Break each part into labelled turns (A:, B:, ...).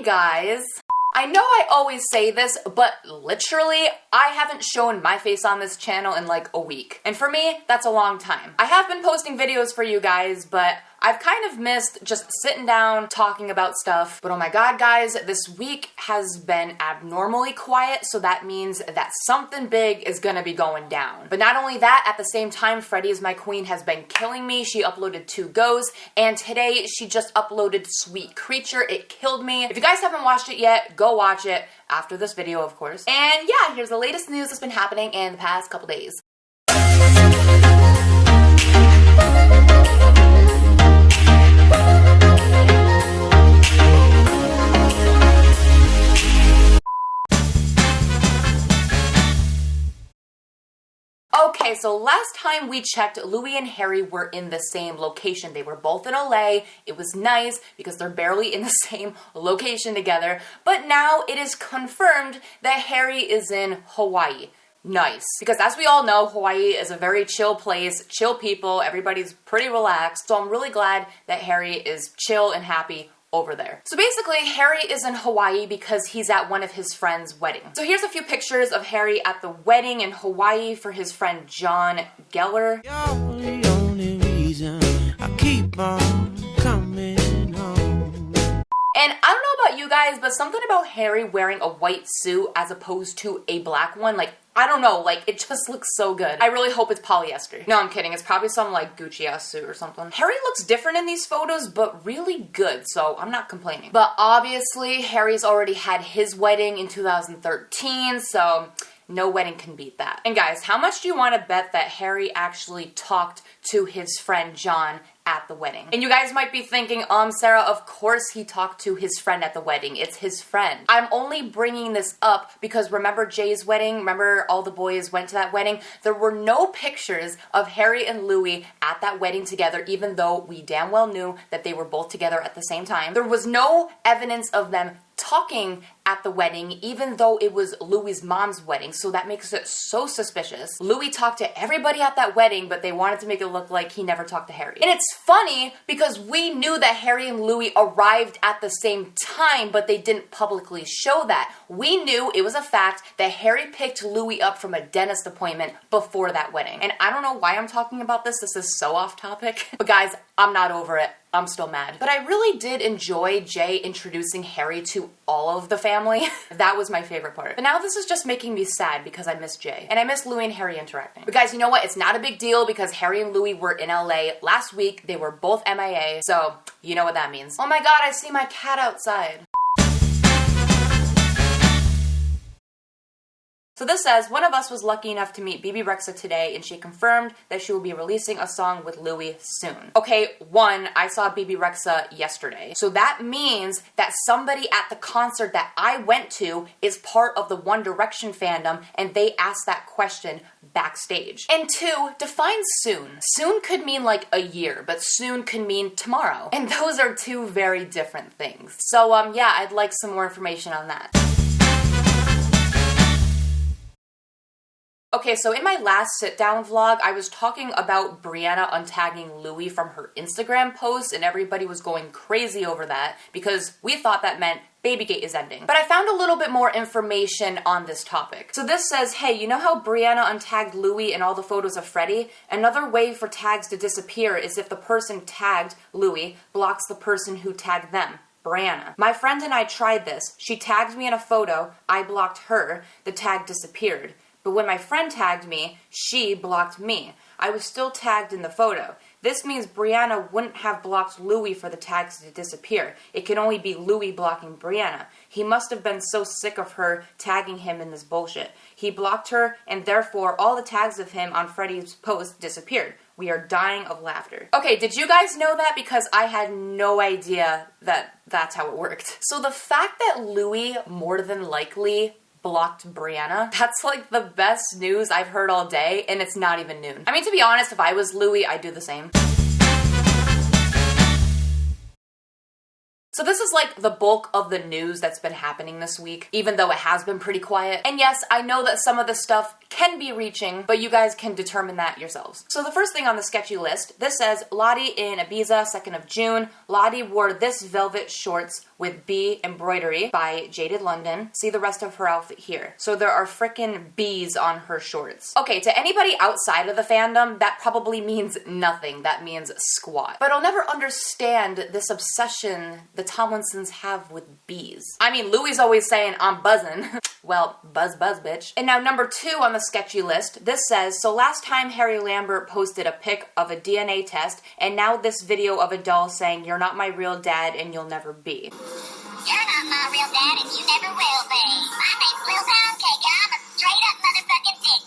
A: Hey guys! I know I always say this, but literally, I haven't shown my face on this channel in like a week. And for me, that's a long time. I have been posting videos for you guys, but I've kind of missed just sitting down, talking about stuff. But oh my god, guys, this week has been abnormally quiet, so that means that something big is gonna be going down. But not only that, at the same time, Freddie is My Queen has been killing me. She uploaded 2 goes, and today she just uploaded Sweet Creature. It killed me. If you guys haven't watched it yet, go watch it after this video, of course. And yeah, here's the latest news that's been happening in the past couple days. Okay, so last time we checked, Louis and Harry were in the same location. They were both in LA. It was nice because they're barely in the same location together. But now it is confirmed that Harry is in Hawaii. Nice. Because as we all know, Hawaii is a very chill place, chill people, everybody's pretty relaxed. So I'm really glad that Harry is chill and happy over there. So basically, Harry is in Hawaii because he's at one of his friend's wedding. So here's a few pictures of Harry at the wedding in Hawaii for his friend John Geller.
B: You're the only reason I keep on coming home.
A: And I don't know about you guys, but something about Harry wearing a white suit as opposed to a black one, like, I don't know, like, it just looks so good. I really hope it's polyester. No, I'm kidding. It's probably some, like, Gucci-ass suit or something. Harry looks different in these photos, but really good, so I'm not complaining. But obviously, Harry's already had his wedding in 2013, so no wedding can beat that. And guys, how much do you want to bet that Harry actually talked to his friend John at the wedding? And you guys might be thinking, Sarah, of course he talked to his friend at the wedding. It's his friend. I'm only bringing this up because remember Jay's wedding? Remember all the boys went to that wedding? There were no pictures of Harry and Louis at that wedding together, even though we damn well knew that they were both together at the same time. There was no evidence of them talking at the wedding, even though it was Louis' mom's wedding, so that makes it so suspicious. Louis talked to everybody at that wedding, but they wanted to make it look like he never talked to Harry. And it's funny because we knew that Harry and Louis arrived at the same time, but they didn't publicly show that. We knew it was a fact that Harry picked Louis up from a dentist appointment before that wedding. And I don't know why I'm talking about this. This is so off topic. But guys, I'm not over it. I'm still mad. But I really did enjoy Jay introducing Harry to all of the family. That was my favorite part. But now this is just making me sad because I miss Jay. And I miss Louis and Harry interacting. But guys, you know what? It's not a big deal because Harry and Louis were in LA last week. They were both MIA. So you know what that means. Oh my god, I see my cat outside. So this says, one of us was lucky enough to meet Bebe Rexha today and she confirmed that she will be releasing a song with Louis soon. Okay, one, I saw Bebe Rexha yesterday. So that means that somebody at the concert that I went to is part of the One Direction fandom and they asked that question backstage. And 2, define soon. Soon could mean like a year, but soon could mean tomorrow. And those are 2 very different things. So yeah, I'd like some more information on that. Okay, so in my last sit-down vlog, I was talking about Brianna untagging Louis from her Instagram post, and everybody was going crazy over that because we thought that meant Babygate is ending. But I found a little bit more information on this topic. So this says, hey, you know how Brianna untagged Louis in all the photos of Freddie? Another way for tags to disappear is if the person tagged Louis blocks the person who tagged them. Brianna. My friend and I tried this. She tagged me in a photo, I blocked her, the tag disappeared. But when my friend tagged me, she blocked me. I was still tagged in the photo. This means Brianna wouldn't have blocked Louis for the tags to disappear. It can only be Louis blocking Brianna. He must have been so sick of her tagging him in this bullshit. He blocked her, and therefore all the tags of him on Freddie's post disappeared. We are dying of laughter. Okay, did you guys know that? Because I had no idea that that's how it worked. So the fact that Louis more than likely blocked Brianna, that's like the best news I've heard all day, and it's not even noon. I mean, to be honest, if I was Louis, I'd do the same. So this is like the bulk of the news that's been happening this week, even though it has been pretty quiet. And yes, I know that some of the stuff can be reaching, but you guys can determine that yourselves. So the first thing on the sketchy list, this says Lottie in Ibiza, 2nd of June. Lottie wore this velvet shorts with bee embroidery by Jaded London. See the rest of her outfit here. So there are frickin' bees on her shorts. Okay, to anybody outside of the fandom, that probably means nothing. That means squat. But I'll never understand this obsession the Tomlinsons have with bees. I mean, Louis always saying, I'm buzzing. Well, buzz buzz, bitch. And now number 2 on the sketchy list, this says, so last time Harry Lambert posted a pic of a DNA test, and now this video of a doll saying, you're not my real dad and you'll never be.
C: You're not my real dad and you never will be. My name's Lil Poundcake and I'm a straight up motherfucking dick.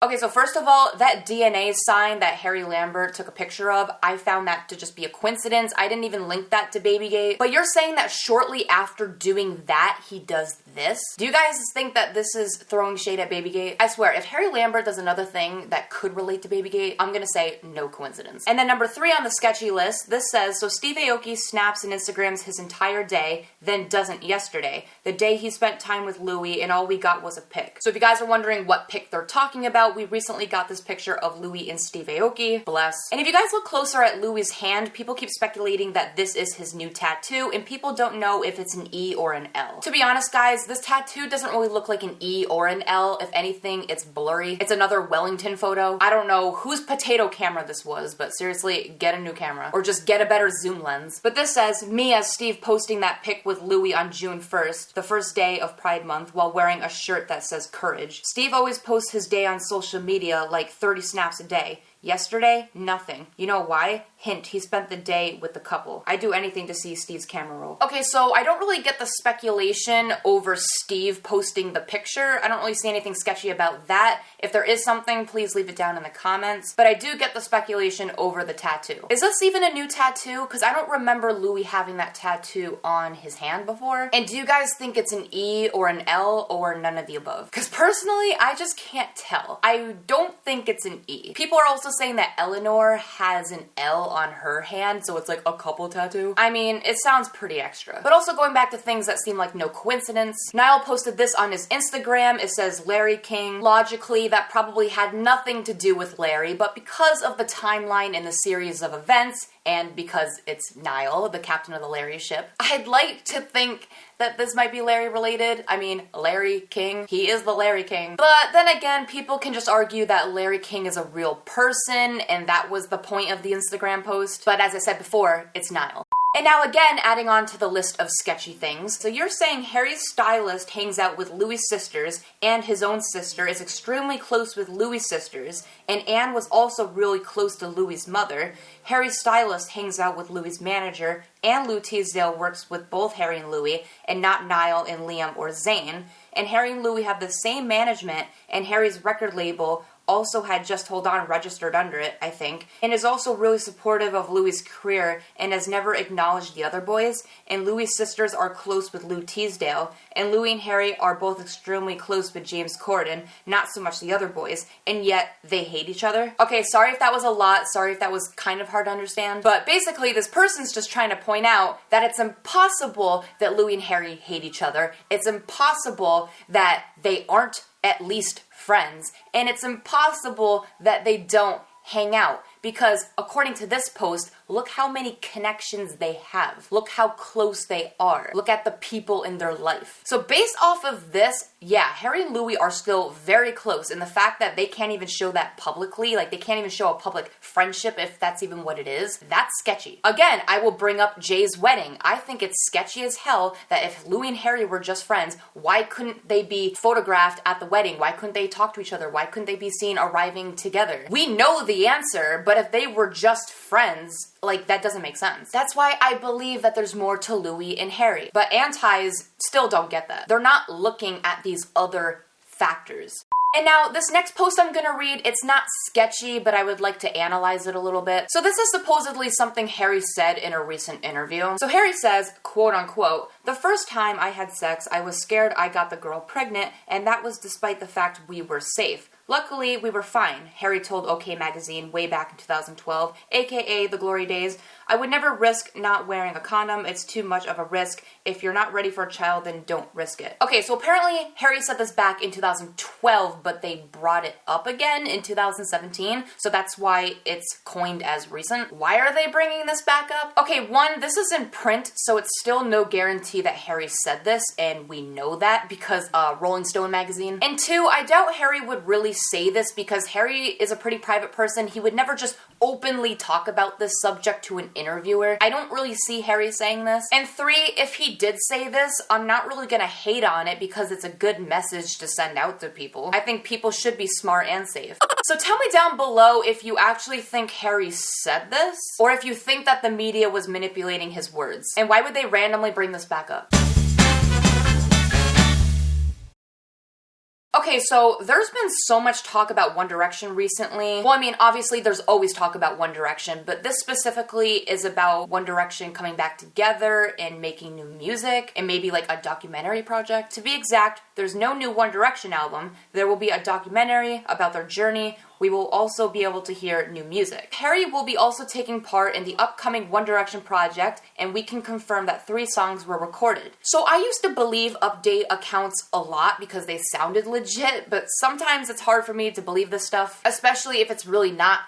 A: Okay, so first of all, that DNA sign that Harry Lambert took a picture of, I found that to just be a coincidence. I didn't even link that to Babygate. But you're saying that shortly after doing that, he does this? Do you guys think that this is throwing shade at Babygate? I swear, if Harry Lambert does another thing that could relate to Babygate, I'm gonna say no coincidence. And then number 3 on the sketchy list, this says, so Steve Aoki snaps and Instagrams his entire day, then doesn't yesterday. The day he spent time with Louis and all we got was a pic. So if you guys are wondering what pic they're talking about, we recently got this picture of Louis and Steve Aoki. Bless. And if you guys look closer at Louis' hand, people keep speculating that this is his new tattoo, and people don't know if it's an E or an L. To be honest, guys, this tattoo doesn't really look like an E or an L. If anything, it's blurry. It's another Wellington photo. I don't know whose potato camera this was, but seriously, get a new camera. Or just get a better zoom lens. But this says, me as Steve posting that pic with Louis on June 1st, the first day of Pride Month, while wearing a shirt that says courage. Steve always posts his day on social media like 30 snaps a day. Yesterday, nothing. You know why? Hint, he spent the day with the couple. I'd do anything to see Steve's camera roll. Okay, so I don't really get the speculation over Steve posting the picture. I don't really see anything sketchy about that. If there is something, please leave it down in the comments. But I do get the speculation over the tattoo. Is this even a new tattoo? Because I don't remember Louis having that tattoo on his hand before. And do you guys think it's an E or an L or none of the above? Because personally, I just can't tell. I don't think it's an E. People are also saying that Eleanor has an L on her hand, so it's like a couple tattoo. I mean, it sounds pretty extra. But also going back to things that seem like no coincidence, Niall posted this on his Instagram. It says Larry King. Logically, that probably had nothing to do with Larry, but because of the timeline in the series of events, and because it's Niall, the captain of the Larry ship, I'd like to think that this might be Larry related. I mean, Larry King, he is the Larry King. But then again, people can just argue that Larry King is a real person, and that was the point of the Instagram post. But as I said before, it's Niall. And now again, adding on to the list of sketchy things. So you're saying Harry's stylist hangs out with Louis' sisters, and his own sister is extremely close with Louis' sisters, and Anne was also really close to Louis' mother. Harry's stylist hangs out with Louis' manager, and Lou Teasdale works with both Harry and Louis, and not Niall and Liam or Zayn. And Harry and Louis have the same management, and Harry's record label also had Just Hold On registered under it, I think, and is also really supportive of Louis' career and has never acknowledged the other boys, and Louis' sisters are close with Lou Teasdale, and Louis and Harry are both extremely close with James Corden, not so much the other boys, and yet they hate each other. Okay, sorry if that was a lot, sorry if that was kind of hard to understand, but basically this person's just trying to point out that it's impossible that Louis and Harry hate each other. It's impossible that they aren't at least friends, and it's impossible that they don't hang out, because according to this post, look how many connections they have. Look how close they are. Look at the people in their life. So based off of this, yeah, Harry and Louis are still very close, and the fact that they can't even show that publicly, like they can't even show a public friendship if that's even what it is, that's sketchy. Again, I will bring up Jay's wedding. I think it's sketchy as hell that if Louis and Harry were just friends, why couldn't they be photographed at the wedding? Why couldn't they talk to each other? Why couldn't they be seen arriving together? We know the answer, but if they were just friends, like, that doesn't make sense. That's why I believe that there's more to Louis and Harry. But antis still don't get that. They're not looking at these other factors. And now, this next post I'm gonna read, it's not sketchy, but I would like to analyze it a little bit. So this is supposedly something Harry said in a recent interview. So Harry says, quote unquote, "The first time I had sex, I was scared I got the girl pregnant, and that was despite the fact we were safe. Luckily, we were fine, Harry told OK Magazine way back in 2012, aka the glory days. I would never risk not wearing a condom. It's too much of a risk. If you're not ready for a child, then don't risk it. Okay, so apparently Harry said this back in 2012, but they brought it up again in 2017, so that's why it's coined as recent. Why are they bringing this back up? Okay, one, this is in print, so it's still no guarantee that Harry said this, and we know that because Rolling Stone magazine. And two, I doubt Harry would really say this because Harry is a pretty private person. He would never just openly talk about this subject to an interviewer. I don't really see Harry saying this. And three, if he did say this, I'm not really gonna hate on it because it's a good message to send out to people. I think people should be smart and safe. So tell me down below if you actually think Harry said this, or if you think that the media was manipulating his words. And why would they randomly bring this back up? Okay, so there's been so much talk about One Direction recently. Well, I mean, obviously there's always talk about One Direction, but this specifically is about One Direction coming back together and making new music and maybe like a documentary project. To be exact, there's no new One Direction album. There will be a documentary about their journey. We will also be able to hear new music. Harry will be also taking part in the upcoming One Direction project, and we can confirm that 3 songs were recorded. So I used to believe update accounts a lot because they sounded legit, but sometimes it's hard for me to believe this stuff, especially if it's really not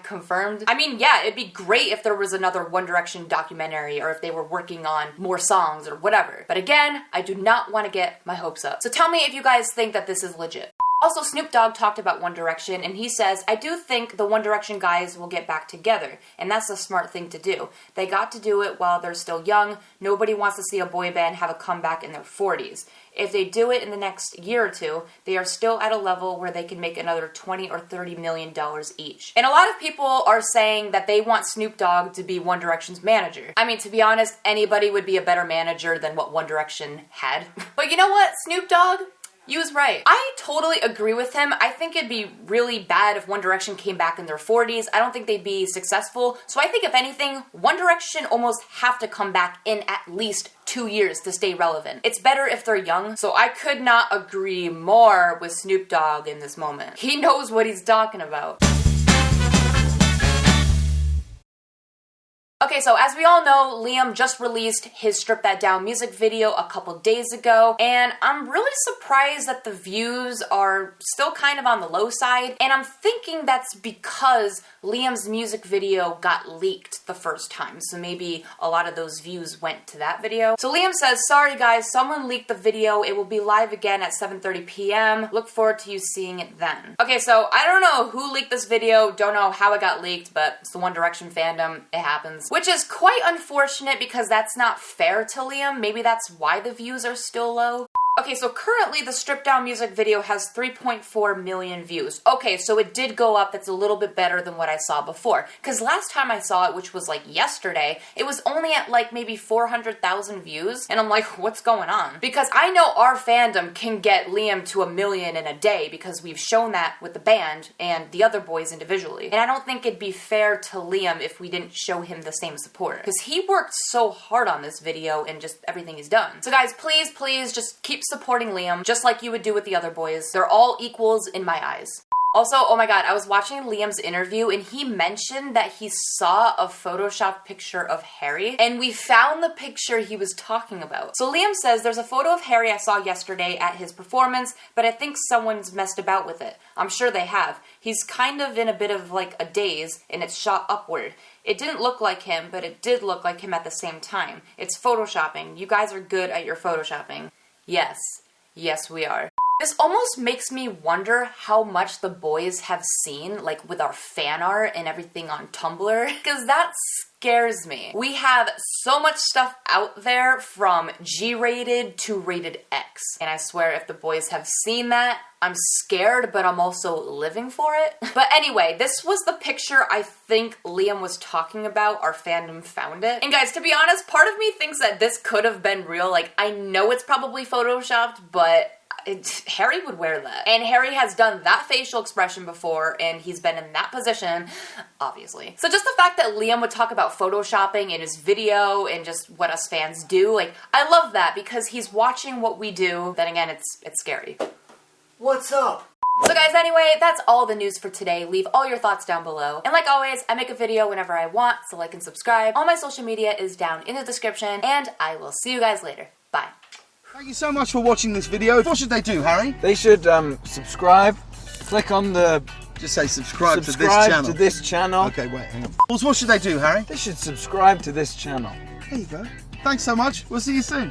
A: #confirmed. I mean, yeah, it'd be great if there was another One Direction documentary or if they were working on more songs or whatever. But again, I do not want to get my hopes up. So tell me if you guys think that this is legit. Also, Snoop Dogg talked about One Direction, and he says, I do think the One Direction guys will get back together, and that's a smart thing to do. They got to do it while they're still young. Nobody wants to see a boy band have a comeback in their 40s. If they do it in the next year or two, they are still at a level where they can make another $20 or $30 million each. And a lot of people are saying that they want Snoop Dogg to be One Direction's manager. I mean, to be honest, anybody would be a better manager than what One Direction had. But you know what, Snoop Dogg? You was right. I totally agree with him. I think it'd be really bad if One Direction came back in their 40s. I don't think they'd be successful. So I think if anything, One Direction almost have to come back in at least 2 years to stay relevant. It's better if they're young. So I could not agree more with Snoop Dogg in this moment. He knows what he's talking about. Okay, so as we all know, Liam just released his Strip That Down music video a couple days ago, and I'm really surprised that the views are still kind of on the low side, and I'm thinking that's because Liam's music video got leaked the first time, so maybe a lot of those views went to that video. So Liam says, sorry guys, someone leaked the video. It will be live again at 7:30 p.m. Look forward to you seeing it then. Okay, so I don't know who leaked this video, don't know how it got leaked, but it's the One Direction fandom, it happens. Which is quite unfortunate because that's not fair to Liam. Maybe that's why the views are still low. Okay, so currently the Stripped Down music video has 3.4 million views. Okay, so it did go up. That's a little bit better than what I saw before. Because last time I saw it, which was like yesterday, it was only at like maybe 400,000 views. And I'm like, what's going on? Because I know our fandom can get Liam to 1 million in a day because we've shown that with the band and the other boys individually. And I don't think it'd be fair to Liam if we didn't show him the same support. Because he worked so hard on this video and just everything he's done. So guys, please, please just keep supporting Liam, just like you would do with the other boys. They're all equals in my eyes. Also, oh my god, I was watching Liam's interview and he mentioned that he saw a Photoshop picture of Harry and we found the picture he was talking about. So Liam says, there's a photo of Harry I saw yesterday at his performance, but I think someone's messed about with it. I'm sure they have. He's kind of in a bit of like a daze and it's shot upward. It didn't look like him, but it did look like him at the same time. It's photoshopping. You guys are good at your photoshopping. Yes. Yes, we are. This almost makes me wonder how much the boys have seen, like with our fan art and everything on Tumblr, because that scares me. We have so much stuff out there from G-rated to rated X, and I swear if the boys have seen that, I'm scared, but I'm also living for it. But anyway, this was the picture I think Liam was talking about. Our fandom found it. And guys, to be honest, part of me thinks that this could have been real. Like, I know it's probably photoshopped, but Harry would wear that. And Harry has done that facial expression before, and he's been in that position, obviously. So just the fact that Liam would talk about photoshopping in his video and just what us fans do, like, I love that because he's watching what we do. Then again, it's scary.
D: What's up?
A: So guys, anyway, that's all the news for today. Leave all your thoughts down below. And like always, I make a video whenever I want, so like and subscribe. All my social media is down in the description, and I will see you guys later. Bye.
D: Thank you so much for watching this video. What should they do, Harry?
E: They should subscribe, click on the
D: Just say subscribe to this channel. Okay, wait, hang on. What should they do, Harry?
E: They should subscribe to this channel.
D: There you go. Thanks so much. We'll see you soon.